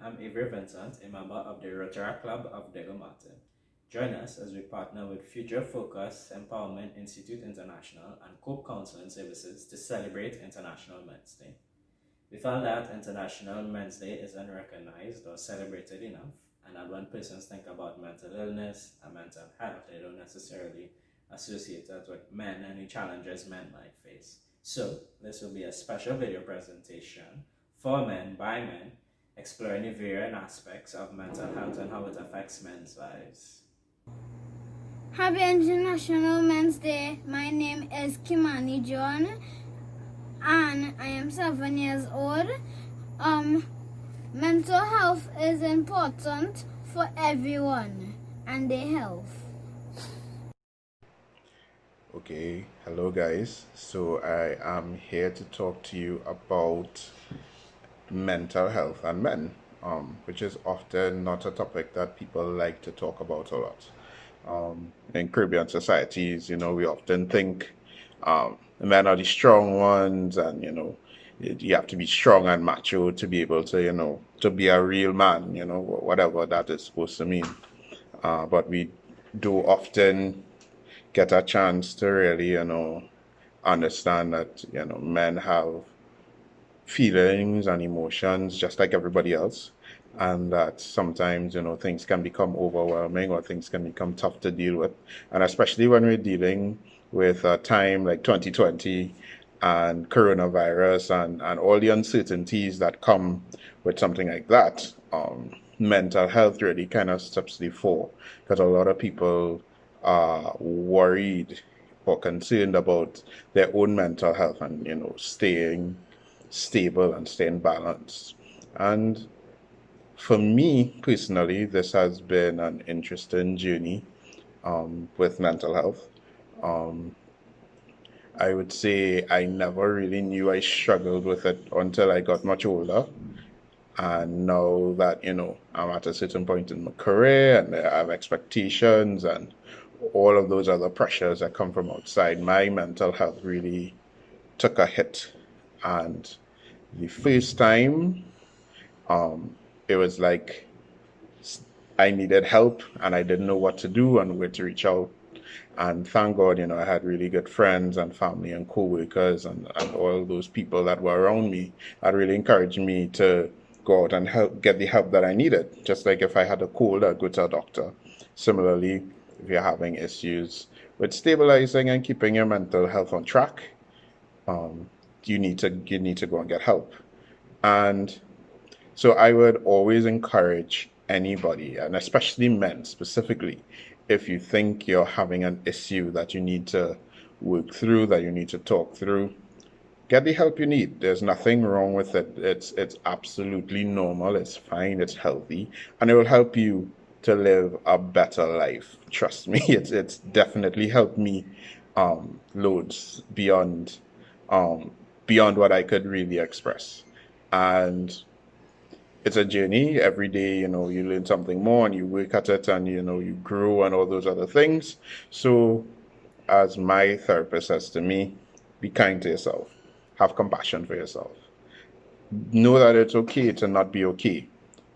I'm Avery Vincent, a member of the Rotaract Club of Diego Martin. Join us as we partner with Future Focus Empowerment Institute International and Cope Counseling Services to celebrate International Men's Day. We felt that International Men's Day isn't recognized or celebrated enough, and that when persons think about mental illness and mental health, they don't necessarily associate that with men and the challenges men might face. So, this will be a special video presentation for men by men, exploring the varying aspects of mental health and how it affects men's lives. Happy International Men's Day. My name is Kimani John and I am 7 years old. Mental health is important for everyone and their health. Okay, hello guys. So I am here to talk to you about mental health and men, which is often not a topic that people like to talk about a lot. In Caribbean societies, we often think men are the strong ones, and you have to be strong and macho to be able to to be a real man, whatever that is supposed to mean. But we do often get a chance to really, understand that, men have feelings and emotions just like everybody else. And that sometimes, things can become overwhelming or things can become tough to deal with. And especially when we're dealing with a time like 2020 and coronavirus and all the uncertainties that come with something like that, mental health really kind of steps to the fore, because a lot of people are worried or concerned about their own mental health and staying stable and staying balanced. And for me personally, this has been an interesting journey with mental health. I would say I never really knew I struggled with it until I got much older. And now that, I'm at a certain point in my career and I have expectations and all of those other pressures that come from outside, my mental health really took a hit. And the first time, it was like I needed help and I didn't know what to do and where to reach out. And thank God, I had really good friends and family and co-workers and all those people that were around me that really encouraged me to go out and get the help that I needed. Just like if I had a cold, I'd go to a doctor. Similarly, if you're having issues with stabilizing and keeping your mental health on track, you need to go and get help. And so I would always encourage anybody, and especially men specifically, if you think you're having an issue that you need to work through, that you need to talk through, get the help you need. There's nothing wrong with it. It's absolutely normal. It's fine. It's healthy, and it will help you to live a better life. Trust me, it's definitely helped me loads beyond what I could really express. And it's a journey. Every day, you learn something more and you work at it and, you grow and all those other things. So, as my therapist says to me, be kind to yourself, have compassion for yourself. Know that it's okay to not be okay,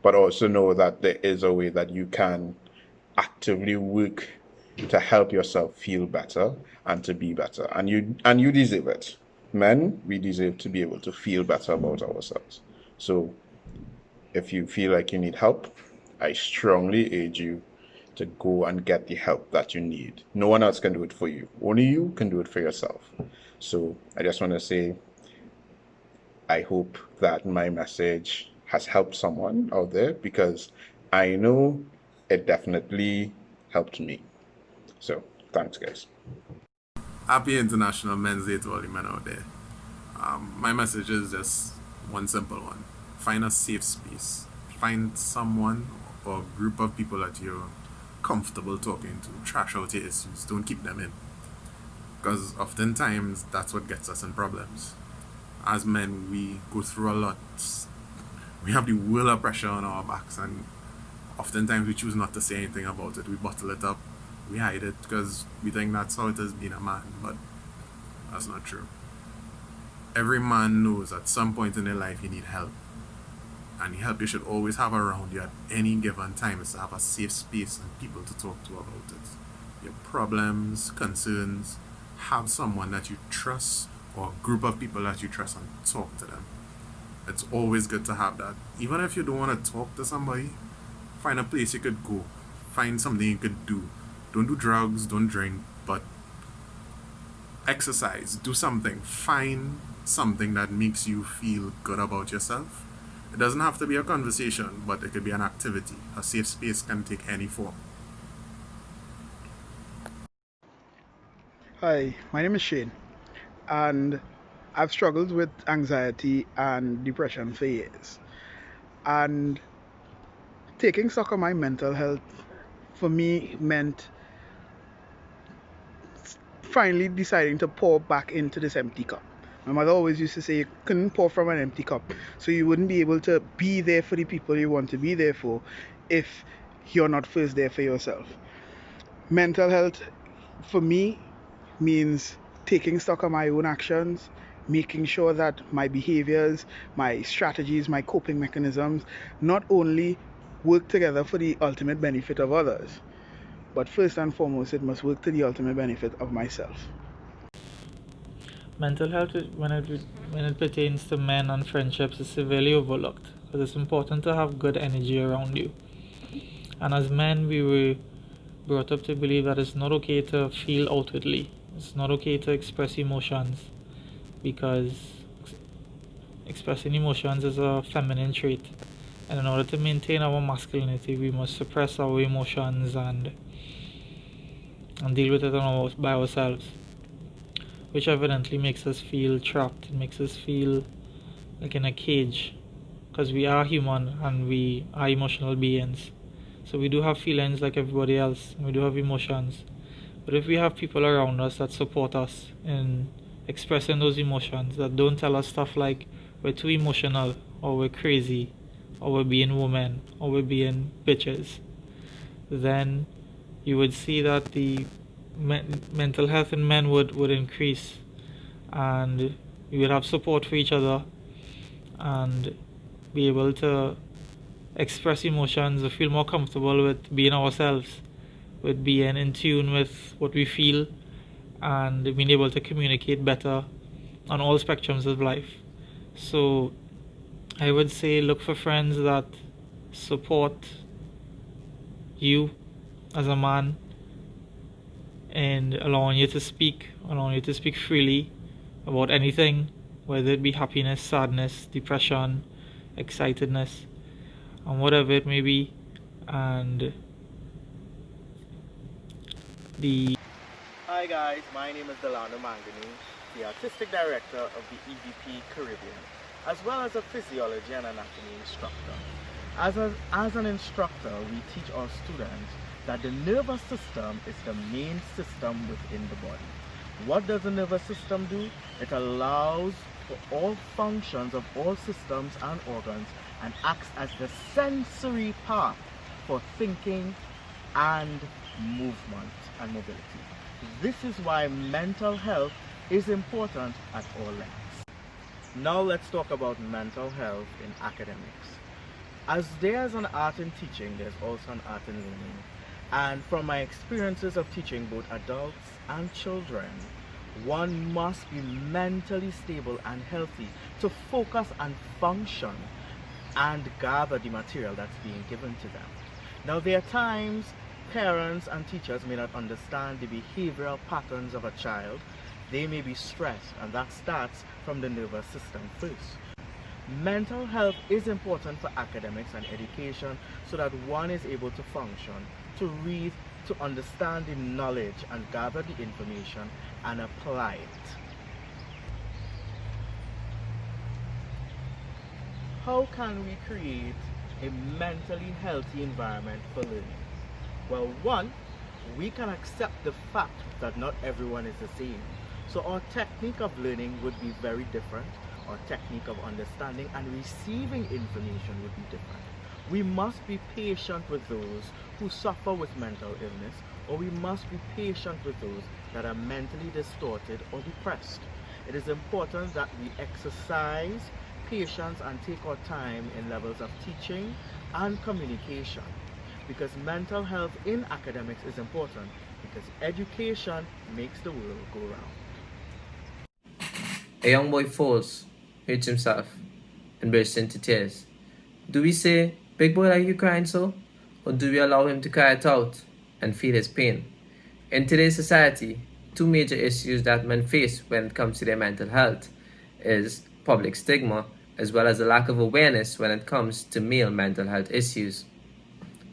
but also know that there is a way that you can actively work to help yourself feel better and to be better. And you deserve it. Men, we deserve to be able to feel better about ourselves. So, if you feel like you need help, I strongly urge you to go and get the help that you need. No one else can do it for you. Only you can do it for yourself. So I just want to say, I hope that my message has helped someone out there, because I know it definitely helped me. So thanks, guys. Happy International Men's Day to all the men out there. My message is just one simple one. Find a safe space. Find someone or a group of people that you're comfortable talking to. Trash out your issues. Don't keep them in. Because oftentimes that's what gets us in problems. As men, we go through a lot. We have the world of pressure on our backs, and oftentimes we choose not to say anything about it. We bottle it up. We hide it because we think that's how it is being a man, but that's not true. Every man knows at some point in their life he need help. and help you should always have around you at any given time is to have a safe space and people to talk to about it. Your problems, concerns, have someone that you trust or a group of people that you trust and talk to them. It's always good to have that. Even if you don't want to talk to somebody, find a place you could go. Find something you could do. Don't do drugs, don't drink, but exercise, do something. Find something that makes you feel good about yourself. It doesn't have to be a conversation, but it could be an activity. A safe space can take any form. Hi, my name is Shane, and I've struggled with anxiety and depression for years. And taking stock of my mental health for me meant finally deciding to pour back into this empty cup. My mother always used to say you couldn't pour from an empty cup, so you wouldn't be able to be there for the people you want to be there for if you're not first there for yourself. Mental health for me means taking stock of my own actions, making sure that my behaviors, my strategies, my coping mechanisms not only work together for the ultimate benefit of others, but first and foremost, it must work to the ultimate benefit of myself. Mental health, when it pertains to men and friendships, is severely overlooked because it's important to have good energy around you. And as men, we were brought up to believe that it's not okay to feel outwardly. It's not okay to express emotions because expressing emotions is a feminine trait. And in order to maintain our masculinity, we must suppress our emotions and deal with it by ourselves, which evidently makes us feel trapped. It makes us feel like in a cage because we are human and we are emotional beings. So we do have feelings like everybody else, and we do have emotions. But if we have people around us that support us in expressing those emotions, that don't tell us stuff like we're too emotional, or we're crazy, or we're being women, or we're being bitches, then you would see that the mental health in men would increase, and we would have support for each other and be able to express emotions or feel more comfortable with being ourselves, with being in tune with what we feel and being able to communicate better on all spectrums of life. So I would say look for friends that support you as a man and allowing you to speak freely about anything, whether it be happiness, sadness, depression, excitedness, and whatever it may be. And Hi guys, my name is Delano Mangani, the Artistic Director of the EVP Caribbean, as well as a physiology and anatomy instructor. As an instructor, we teach our students that the nervous system is the main system within the body. What does the nervous system do? It allows for all functions of all systems and organs and acts as the sensory path for thinking and movement and mobility. This is why mental health is important at all levels. Now let's talk about mental health in academics. As there's an art in teaching, there's also an art in learning. And from my experiences of teaching both adults and children, one must be mentally stable and healthy to focus and function and gather the material that's being given to them. Now there are times parents and teachers may not understand the behavioral patterns of a child. They may be stressed, and that starts from the nervous system first. Mental health is important for academics and education so that one is able to function, to read, to understand the knowledge and gather the information and apply it. How can we create a mentally healthy environment for learning? Well, one, we can accept the fact that not everyone is the same. So our technique of learning would be very different. Our technique of understanding and receiving information would be different. We must be patient with those who suffer with mental illness, or we must be patient with those that are mentally distorted or depressed. It is important that we exercise patience and take our time in levels of teaching and communication, because mental health in academics is important, because education makes the world go round. A young boy falls, hurts himself, and bursts into tears. Do we say, "Big boy, are you crying so?" Or do we allow him to cry it out and feel his pain? In today's society, two major issues that men face when it comes to their mental health is public stigma, as well as a lack of awareness when it comes to male mental health issues.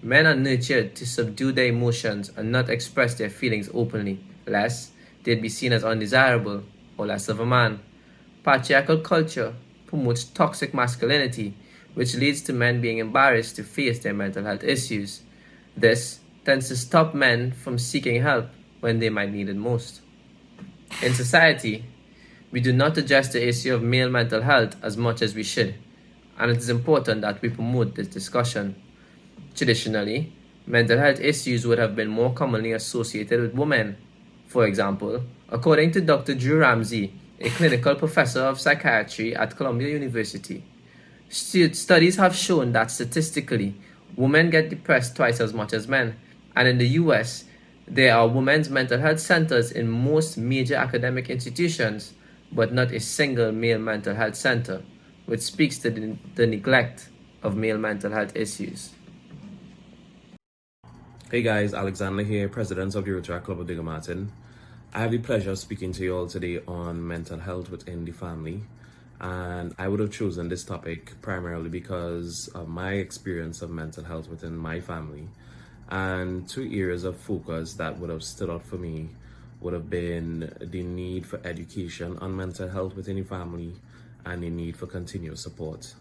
Men are nurtured to subdue their emotions and not express their feelings openly, lest they'd be seen as undesirable or less of a man. Patriarchal culture promotes toxic masculinity, which leads to men being embarrassed to face their mental health issues. This tends to stop men from seeking help when they might need it most. In society, we do not address the issue of male mental health as much as we should, and it is important that we promote this discussion. Traditionally, mental health issues would have been more commonly associated with women. For example, according to Dr. Drew Ramsey, a clinical professor of psychiatry at Columbia University, studies have shown that statistically, women get depressed twice as much as men, and in the US, there are women's mental health centers in most major academic institutions, but not a single male mental health center, which speaks to the neglect of male mental health issues. Hey guys, Alexander here, President of the Rotaract Club of Digger Martin. I have the pleasure of speaking to you all today on mental health within the family. And I would have chosen this topic primarily because of my experience of mental health within my family. And two areas of focus that would have stood out for me would have been the need for education on mental health within the family and the need for continuous support.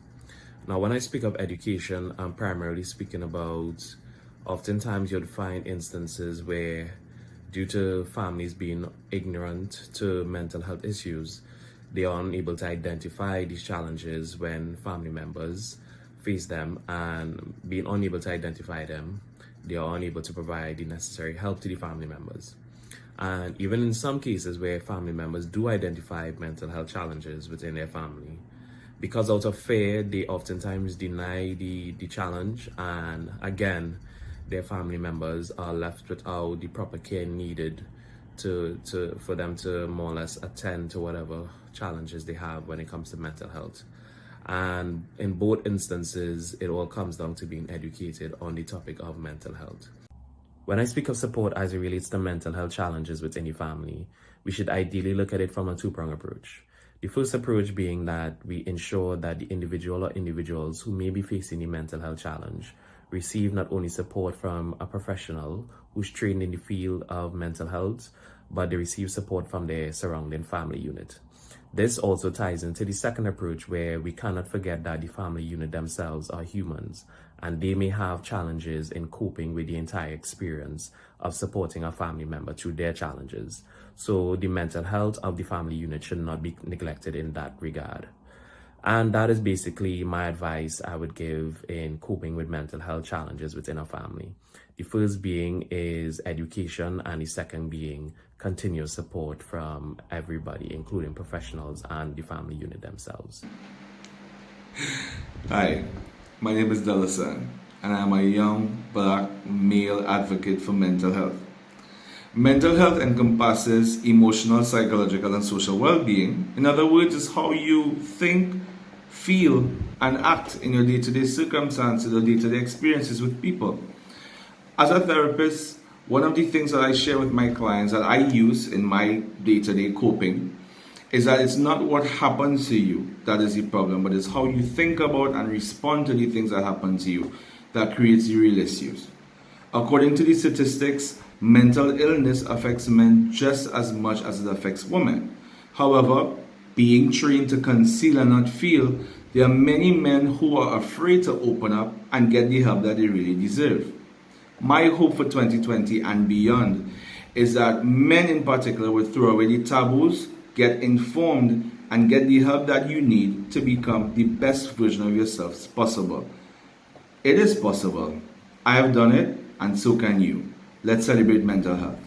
Now, when I speak of education, I'm primarily speaking about oftentimes you'd find instances where, due to families being ignorant to mental health issues, they are unable to identify these challenges when family members face them, and being unable to identify them, they are unable to provide the necessary help to the family members. And even in some cases where family members do identify mental health challenges within their family, because out of fear, they oftentimes deny the challenge, and again, their family members are left without the proper care needed for them to more or less attend to whatever challenges they have when it comes to mental health. And in both instances, it all comes down to being educated on the topic of mental health. When I speak of support as it relates to mental health challenges within the family, we should ideally look at it from a two-pronged approach. The first approach being that we ensure that the individual or individuals who may be facing a mental health challenge receive not only support from a professional who's trained in the field of mental health, but they receive support from their surrounding family unit. This also ties into the second approach, where we cannot forget that the family unit themselves are humans, and they may have challenges in coping with the entire experience of supporting a family member through their challenges. So the mental health of the family unit should not be neglected in that regard. And that is basically my advice I would give in coping with mental health challenges within a family. The first being is education, and the second being continuous support from everybody, including professionals and the family unit themselves. Hi, my name is Delasan, and I'm a young black male advocate for mental health. Mental health encompasses emotional, psychological, and social well-being. In other words, it's how you think, feel, and act in your day-to-day circumstances or day-to-day experiences with people. As a therapist, one of the things that I share with my clients that I use in my day-to-day coping is that it's not what happens to you that is the problem, but it's how you think about and respond to the things that happen to you that creates the real issues. According to the statistics, mental illness affects men just as much as it affects women. However, being trained to conceal and not feel, there are many men who are afraid to open up and get the help that they really deserve. My hope for 2020 and beyond is that men in particular will throw away the taboos, get informed, and get the help that you need to become the best version of yourselves possible. It is possible. I have done it, and so can you. Let's celebrate mental health.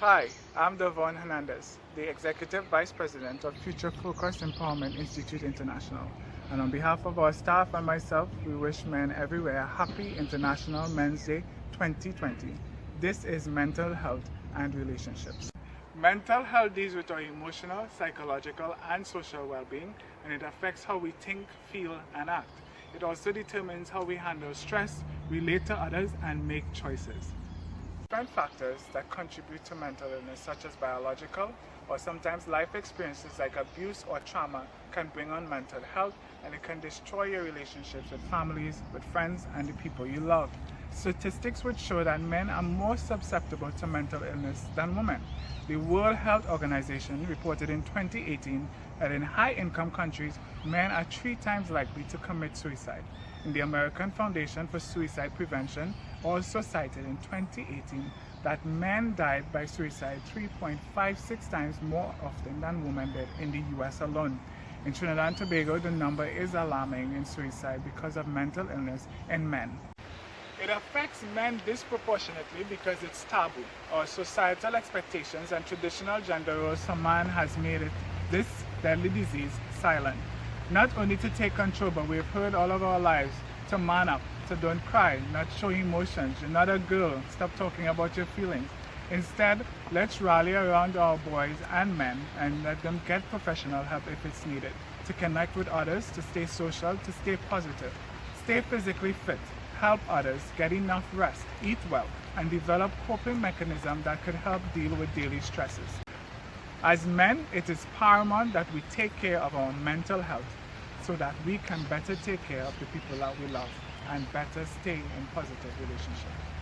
Hi, I'm Devon Hernandez, the Executive Vice President of Future Focus Empowerment Institute International. And on behalf of our staff and myself, we wish men everywhere a happy International Men's Day 2020. This is mental health and relationships. Mental health deals with our emotional, psychological, and social well-being, and it affects how we think, feel, and act. It also determines how we handle stress, relate to others, and make choices. Different factors that contribute to mental illness, such as biological or sometimes life experiences like abuse or trauma, can bring on mental health, and it can destroy your relationships with families, with friends, and the people you love. Statistics would show that men are more susceptible to mental illness than women. The World Health Organization reported in 2018 that in high-income countries, men are 3 times likely to commit suicide. And the American Foundation for Suicide Prevention also cited in 2018 that men died by suicide 3.56 times more often than women did in the US alone. In Trinidad and Tobago, the number is alarming in suicide because of mental illness in men. It affects men disproportionately because it's taboo. Our societal expectations and traditional gender roles for man has made this deadly disease silent. Not only to take control, but we've heard all of our lives to man up, to don't cry, not show emotions, you're not a girl, stop talking about your feelings. Instead, let's rally around our boys and men and let them get professional help if it's needed, to connect with others, to stay social, to stay positive, stay physically fit, help others, get enough rest, eat well, and develop coping mechanisms that could help deal with daily stresses. As men, it is paramount that we take care of our mental health so that we can better take care of the people that we love and better stay in positive relationships.